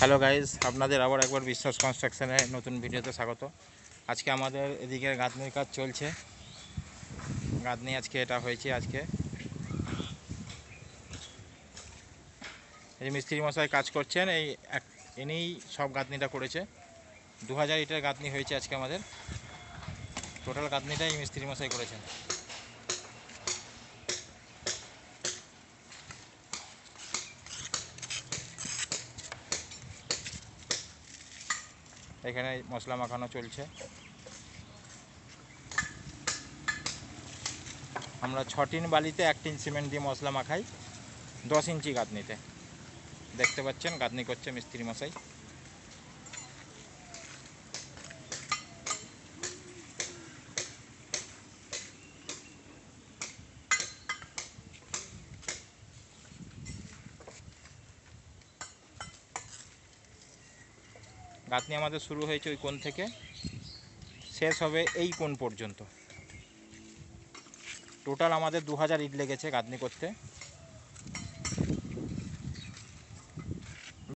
Hello guys, আপনাদের আবার একবার বিশ্বাস কনস্ট্রাকশনের নতুন ভিডিওতে স্বাগত। আজকে আমাদের এদিকে গাঁথনির কাজ চলছে। গাঁথনি আজকে এটা হয়েছে। আজকে এই মিস্ত্রি মশাই কাজ করছেন, এনেই সব গাঁথনিটা করেছে। 2000 ইটের গাঁথনি হয়েছে আজকে আমাদের। টোটাল গাঁথনিটাই মিস্ত্রি মশাই করেছেন। এখানে মশলা মাখানো চলছে। আমরা 6 টিন বালিতে 1 টিন সিমেন্ট দিয়ে মশলা মাখাই 10 ইঞ্চি গাঁথনিতে। দেখতে পাচ্ছেন গাঁথনি করছে মিস্ত্রি মশাই। গাঁথনি আমাদের শুরু হয়েছে ওই কোণ থেকে, শেষ হবে এই কোণ পর্যন্ত। টোটাল আমাদের 2000 ইট লেগেছে গাঁথনি করতে।